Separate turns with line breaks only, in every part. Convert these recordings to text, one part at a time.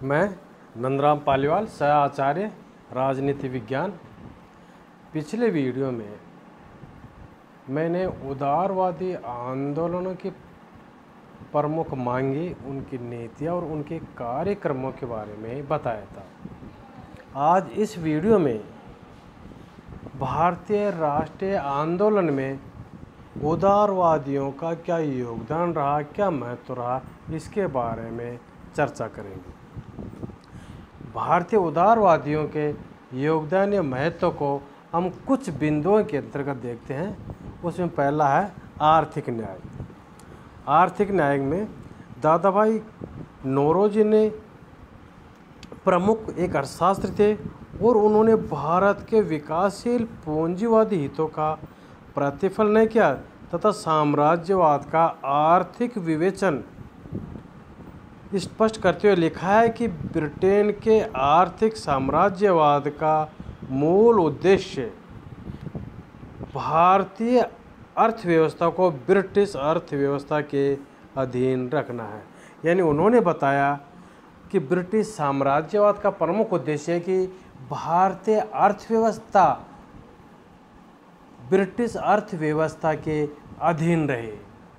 मैं नंदराम पालीवाल, सह आचार्य राजनीति विज्ञान। पिछले वीडियो में मैंने उदारवादी आंदोलनों की प्रमुख मांगे, उनकी नीतियाँ और उनके कार्यक्रमों के बारे में बताया था। आज इस वीडियो में भारतीय राष्ट्रीय आंदोलन में उदारवादियों का क्या योगदान रहा, क्या महत्व रहा, इसके बारे में चर्चा करेंगे। भारतीय उदारवादियों के योगदान या महत्व को हम कुछ बिंदुओं के अंतर्गत देखते हैं। उसमें पहला है आर्थिक न्याय। आर्थिक न्याय में दादाभाई नौरोजी ने प्रमुख एक अर्थशास्त्री थे और उन्होंने भारत के विकासशील पूंजीवादी हितों का प्रतिफल नहीं किया तथा साम्राज्यवाद का आर्थिक विवेचन स्पष्ट करते हुए लिखा है कि ब्रिटेन के आर्थिक साम्राज्यवाद का मूल उद्देश्य भारतीय अर्थव्यवस्था को ब्रिटिश अर्थव्यवस्था के अधीन रखना है। यानी उन्होंने बताया कि ब्रिटिश साम्राज्यवाद का प्रमुख उद्देश्य है कि भारतीय अर्थव्यवस्था ब्रिटिश अर्थव्यवस्था के अधीन रहे।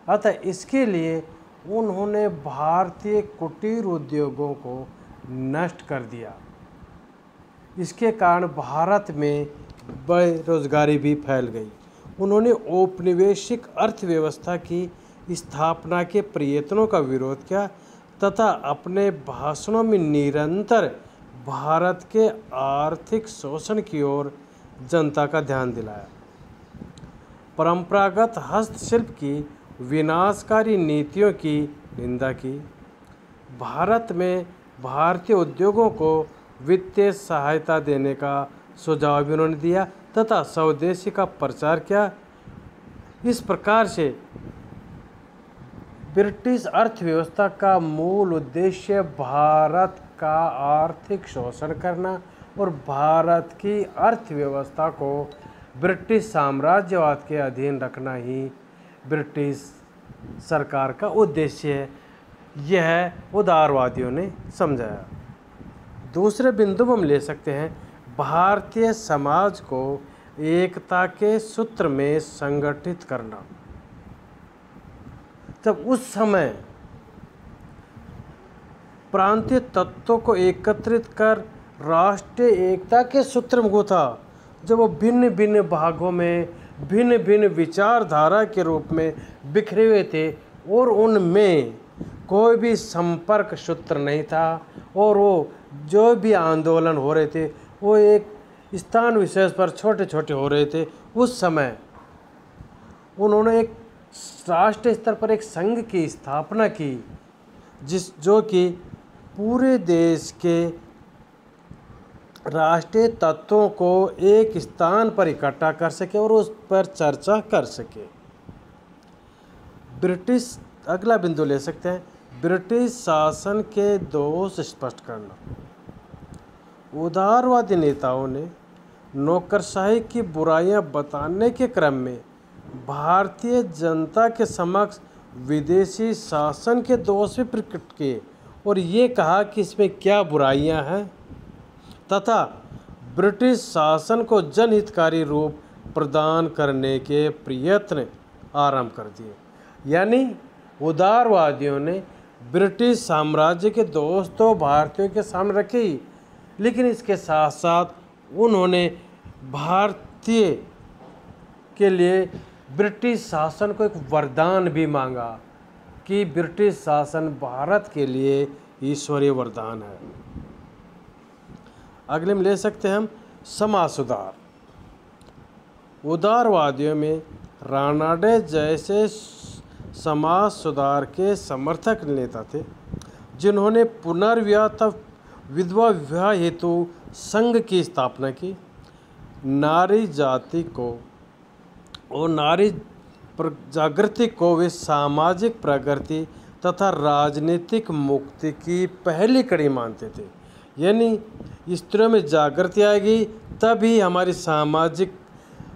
अतः इसके लिए उन्होंने भारतीय कुटीर उद्योगों को नष्ट कर दिया। इसके कारण भारत में बेरोजगारी भी फैल गई। उन्होंने औपनिवेशिक अर्थव्यवस्था की स्थापना के प्रयत्नों का विरोध किया तथा अपने भाषणों में निरंतर भारत के आर्थिक शोषण की ओर जनता का ध्यान दिलाया। परंपरागत हस्तशिल्प की विनाशकारी नीतियों की निंदा की। भारत में भारतीय उद्योगों को वित्तीय सहायता देने का सुझाव भी उन्होंने दिया तथा स्वदेशी का प्रचार किया। इस प्रकार से ब्रिटिश अर्थव्यवस्था का मूल उद्देश्य भारत का आर्थिक शोषण करना और भारत की अर्थव्यवस्था को ब्रिटिश साम्राज्यवाद के अधीन रखना ही ब्रिटिश सरकार का उद्देश्य है। यह उदारवादियों ने समझाया। दूसरे बिंदु हम ले सकते हैं भारतीय समाज को एकता के सूत्र में संगठित करना। जब उस समय प्रांतीय तत्वों को एकत्रित कर राष्ट्रीय एकता के सूत्र में था, जब वो भिन्न भिन्न भागों में भिन्न भिन्न विचारधारा के रूप में बिखरे हुए थे और उनमें कोई भी संपर्क सूत्र नहीं था और वो जो भी आंदोलन हो रहे थे वो एक स्थान विशेष पर छोटे छोटे हो रहे थे। उस समय उन्होंने एक राष्ट्रीय स्तर पर एक संघ की स्थापना की जो कि पूरे देश के राष्ट्रीय तत्वों को एक स्थान पर इकट्ठा कर सके और उस पर चर्चा कर सके। अगला बिंदु ले सकते हैं ब्रिटिश शासन के दोष स्पष्ट करना। उदारवादी नेताओं ने नौकरशाही की बुराइयां बताने के क्रम में भारतीय जनता के समक्ष विदेशी शासन के दोष भी प्रकट किए और ये कहा कि इसमें क्या बुराइयां हैं तथा ब्रिटिश शासन को जनहितकारी रूप प्रदान करने के प्रयत्न आरंभ कर दिए। यानी उदारवादियों ने ब्रिटिश साम्राज्य के दोष तो भारतीयों के सामने रखे ही, लेकिन इसके साथ साथ उन्होंने भारतीय के लिए ब्रिटिश शासन को एक वरदान भी मांगा कि ब्रिटिश शासन भारत के लिए ईश्वरीय वरदान है। अगले में ले सकते हैं हम समाज सुधार। उदारवादियों में रानाडे जैसे समाज सुधार के समर्थक नेता थे जिन्होंने पुनर्विवाह तथा विधवा विवाह हेतु संघ की स्थापना की। नारी जाति को और नारी जागृति को वे सामाजिक प्रगति तथा राजनीतिक मुक्ति की पहली कड़ी मानते थे। यानी स्त्रियों में जागृति आएगी तभी हमारी सामाजिक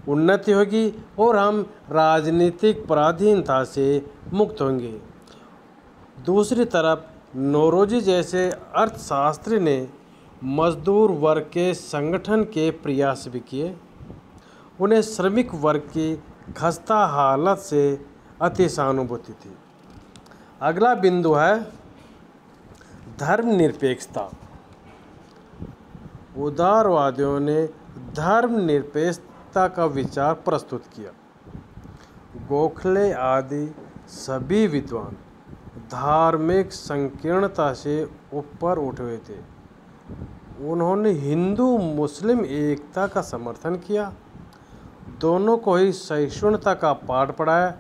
उन्नति होगी और हम राजनीतिक पराधीनता से मुक्त होंगे। दूसरी तरफ नौरोजी जैसे अर्थशास्त्री ने मजदूर वर्ग के संगठन के प्रयास भी किए। उन्हें श्रमिक वर्ग की खस्ता हालत से अति सहानुभूति थी। अगला बिंदु है धर्मनिरपेक्षता। उदारवादियों ने धर्मनिरपेक्षता का विचार प्रस्तुत किया। गोखले आदि सभी विद्वान धार्मिक संकीर्णता से ऊपर उठे हुए थे। उन्होंने हिंदू मुस्लिम एकता का समर्थन किया, दोनों को ही सहिष्णुता का पाठ पढ़ाया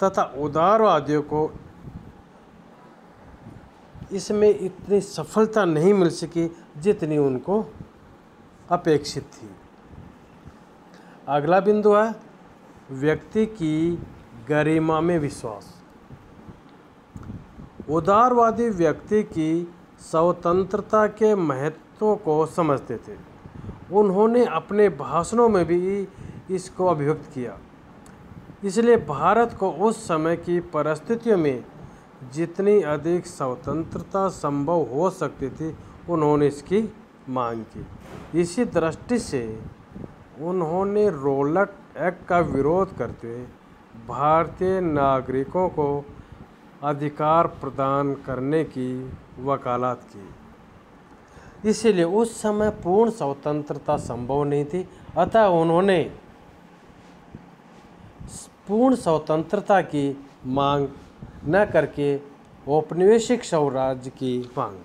तथा उदारवादियों को इसमें इतनी सफलता नहीं मिल सकी जितनी उनको अपेक्षित थी। अगला बिंदु है व्यक्ति की गरिमा में विश्वास। उदारवादी व्यक्ति की स्वतंत्रता के महत्व को समझते थे। उन्होंने अपने भाषणों में भी इसको अभिव्यक्त किया। इसलिए भारत को उस समय की परिस्थितियों में जितनी अधिक स्वतंत्रता संभव हो सकती थी उन्होंने इसकी मांग की। इसी दृष्टि से उन्होंने रोलट एक्ट का विरोध करते हुए भारतीय नागरिकों को अधिकार प्रदान करने की वकालत की। इसीलिए उस समय पूर्ण स्वतंत्रता संभव नहीं थी, अतः उन्होंने पूर्ण स्वतंत्रता की मांग न करके औपनिवेशिक स्वराज्य की मांग।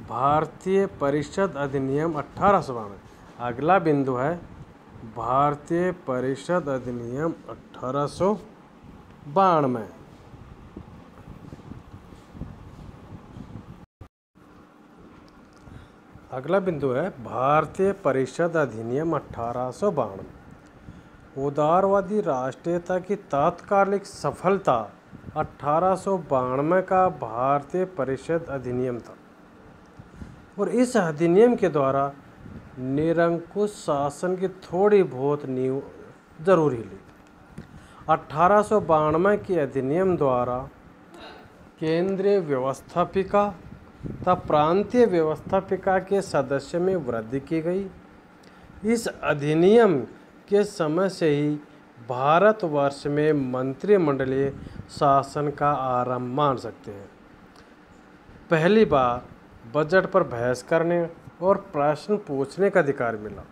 भारतीय परिषद अधिनियम 1892। अगला बिंदु है भारतीय परिषद अधिनियम 1892। अगला बिंदु है भारतीय परिषद अधिनियम 1892। उदारवादी राष्ट्रीयता की तात्कालिक सफलता 1892 का भारतीय परिषद अधिनियम था और इस अधिनियम के द्वारा निरंकुश शासन की थोड़ी बहुत नींव जरूर हिली। 1892 के अधिनियम द्वारा केंद्रीय व्यवस्थापिका तथा प्रांतीय व्यवस्थापिका के सदस्य में वृद्धि की गई। इस अधिनियम के समय से ही भारतवर्ष में मंत्रिमंडलीय शासन का आरंभ मान सकते हैं। पहली बार बजट पर बहस करने और प्रश्न पूछने का अधिकार मिला।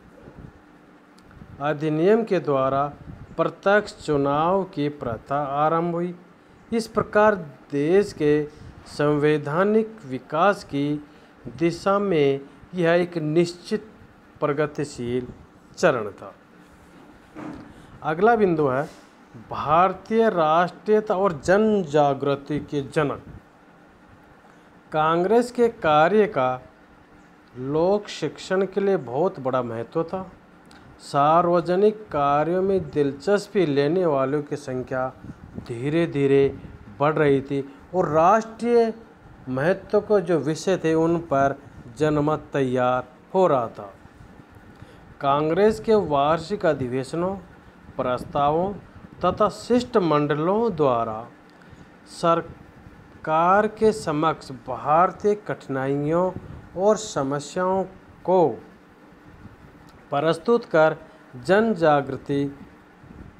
अधिनियम के द्वारा प्रत्यक्ष चुनाव की प्रथा आरंभ हुई। इस प्रकार देश के संवैधानिक विकास की दिशा में यह एक निश्चित प्रगतिशील चरण था। अगला बिंदु है भारतीय राष्ट्रीयता और जन जागृति के जनक। कांग्रेस के कार्य का लोक शिक्षण के लिए बहुत बड़ा महत्व था। सार्वजनिक कार्यों में दिलचस्पी लेने वालों की संख्या धीरे धीरे बढ़ रही थी और राष्ट्रीय महत्व को जो विषय थे उन पर जनमत तैयार हो रहा था। कांग्रेस के वार्षिक अधिवेशनों, प्रस्तावों तथा शिष्टमंडलों द्वारा सरकार के समक्ष भारतीय कठिनाइयों और समस्याओं को प्रस्तुत कर जन जागृति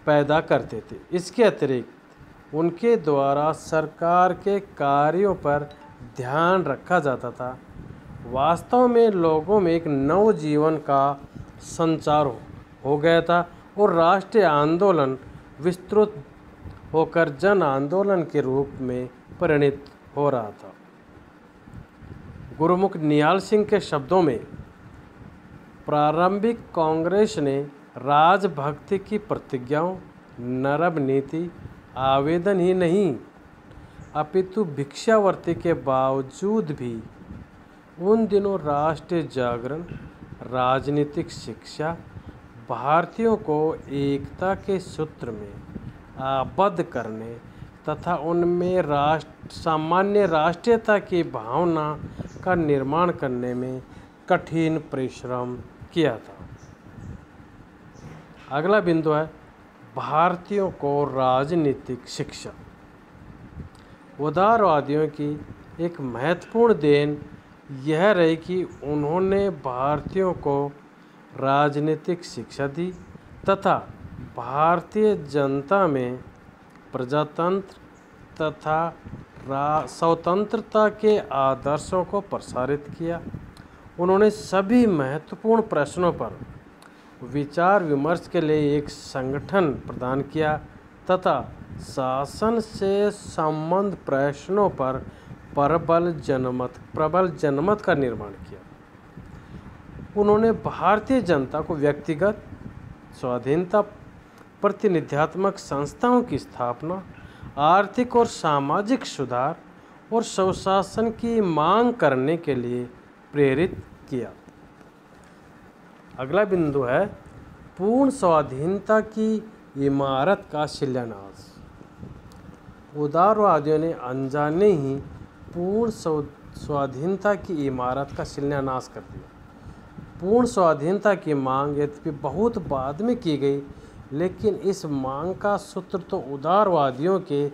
पैदा करते थे। इसके अतिरिक्त उनके द्वारा सरकार के कार्यों पर ध्यान रखा जाता था। वास्तव में लोगों में एक नव जीवन का संचार हो गया था और राष्ट्रीय आंदोलन विस्तृत होकर जन आंदोलन के रूप में परिणत हो रहा था। गुरुमुख निहाल सिंह के शब्दों में प्रारंभिक कांग्रेस ने राजभक्ति की प्रतिज्ञाओं, नरम नीति, आवेदन ही नहीं अपितु भिक्षावृत्ति के बावजूद भी उन दिनों राष्ट्रीय जागरण, राजनीतिक शिक्षा, भारतीयों को एकता के सूत्र में आबद्ध करने तथा उनमें सामान्य राष्ट्रीयता की भावना का निर्माण करने में कठिन परिश्रम किया था। अगला बिंदु है भारतीयों को राजनीतिक शिक्षा। उदारवादियों की एक महत्वपूर्ण देन यह रही कि उन्होंने भारतीयों को राजनीतिक शिक्षा दी तथा भारतीय जनता में प्रजातंत्र तथा स्वतंत्रता के आदर्शों को प्रसारित किया। उन्होंने सभी महत्वपूर्ण प्रश्नों पर विचार विमर्श के लिए एक संगठन प्रदान किया तथा शासन से संबद्ध प्रश्नों पर प्रबल जनमत का निर्माण किया। उन्होंने भारतीय जनता को व्यक्तिगत स्वाधीनता, प्रतिनिध्यात्मक संस्थाओं की स्थापना, आर्थिक और सामाजिक सुधार और स्वशासन की मांग करने के लिए प्रेरित किया। अगला बिंदु है पूर्ण स्वाधीनता की इमारत का शिलान्यास। उदारवादियों ने अनजाने ही पूर्ण स्वाधीनता की इमारत का शिलान्यास कर दिया। पूर्ण स्वाधीनता की मांग यद्यपि बहुत बाद में की गई, लेकिन इस मांग का सूत्र तो उदारवादियों के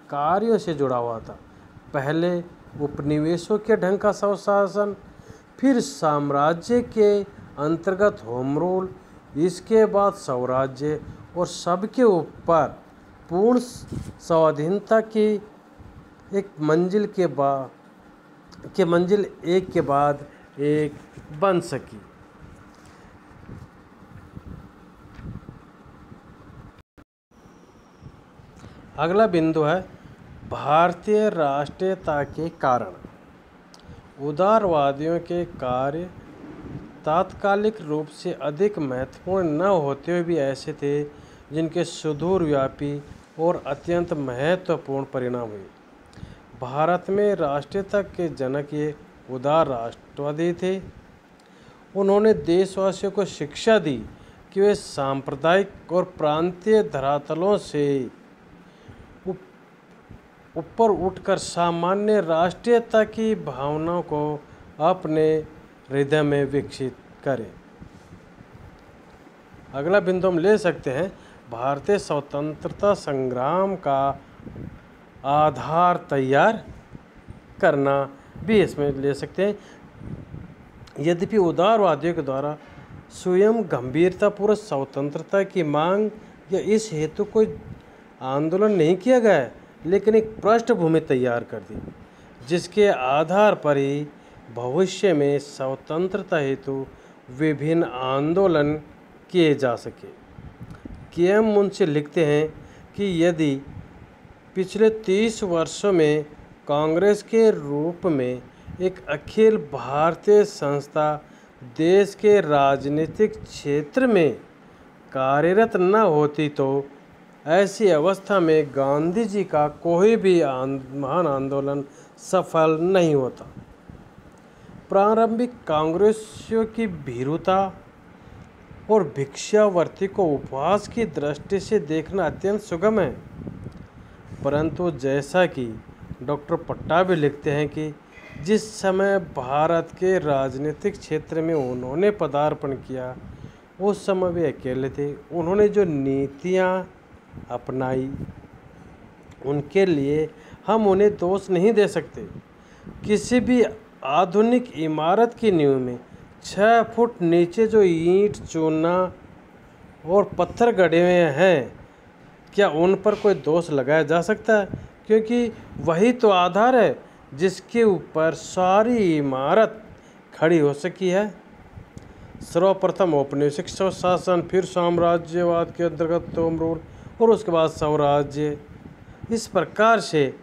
कार्यों से जुड़ा हुआ था। पहले उपनिवेशों के ढंग का स्वशासन, फिर साम्राज्य के अंतर्गत होम रूल, इसके बाद स्वराज्य और सबके ऊपर पूर्ण स्वाधीनता की एक मंजिल एक के बाद एक बन सकी। अगला बिंदु है भारतीय राष्ट्रीयता के कारण। उदारवादियों के कार्य तात्कालिक रूप से अधिक महत्वपूर्ण न होते हुए भी ऐसे थे जिनके सुदूरव्यापी और अत्यंत महत्वपूर्ण परिणाम हुए। भारत में राष्ट्रीयता के जनक ये उदार राष्ट्रवादी थे। उन्होंने देशवासियों को शिक्षा दी कि वे सांप्रदायिक और प्रांतीय धरातलों से ऊपर उठकर सामान्य राष्ट्रीयता की भावनाओं को अपने हृदय में विकसित करें। अगला बिंदु हम ले सकते हैं भारतीय स्वतंत्रता संग्राम का आधार तैयार करना भी इसमें ले सकते हैं। यद्यपि उदारवादियों के द्वारा स्वयं गंभीरतापूर्वक स्वतंत्रता की मांग या इस हेतु कोई आंदोलन नहीं किया गया, लेकिन एक पृष्ठभूमि तैयार कर दी जिसके आधार पर ही भविष्य में स्वतंत्रता हेतु विभिन्न आंदोलन किए जा सके। के.एम. मुंशी लिखते हैं कि यदि पिछले 30 वर्षों में कांग्रेस के रूप में एक अखिल भारतीय संस्था देश के राजनीतिक क्षेत्र में कार्यरत न होती तो ऐसी अवस्था में गांधी जी का कोई भी महान आंदोलन सफल नहीं होता। प्रारंभिक कांग्रेसियों की भीरुता और भिक्षावर्ती को उपवास की दृष्टि से देखना अत्यंत सुगम है, परंतु जैसा कि डॉक्टर पट्टाभी लिखते हैं कि जिस समय भारत के राजनीतिक क्षेत्र में उन्होंने पदार्पण किया उस समय वे अकेले थे। उन्होंने जो नीतियाँ अपनाई उनके लिए हम उन्हें दोष नहीं दे सकते। किसी भी आधुनिक इमारत की नींव में 6 फुट नीचे जो ईंट, चूना और पत्थर गड़े हुए हैं, क्या उन पर कोई दोष लगाया जा सकता है? क्योंकि वही तो आधार है जिसके ऊपर सारी इमारत खड़ी हो सकी है। सर्वप्रथम औपनिवेशिक स्वशासन, फिर साम्राज्यवाद के अंतर्गत होम रूल और उसके बाद स्वराज्य। इस प्रकार से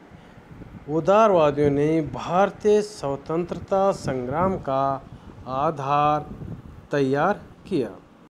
उदारवादियों ने भारतीय स्वतंत्रता संग्राम का आधार तैयार किया।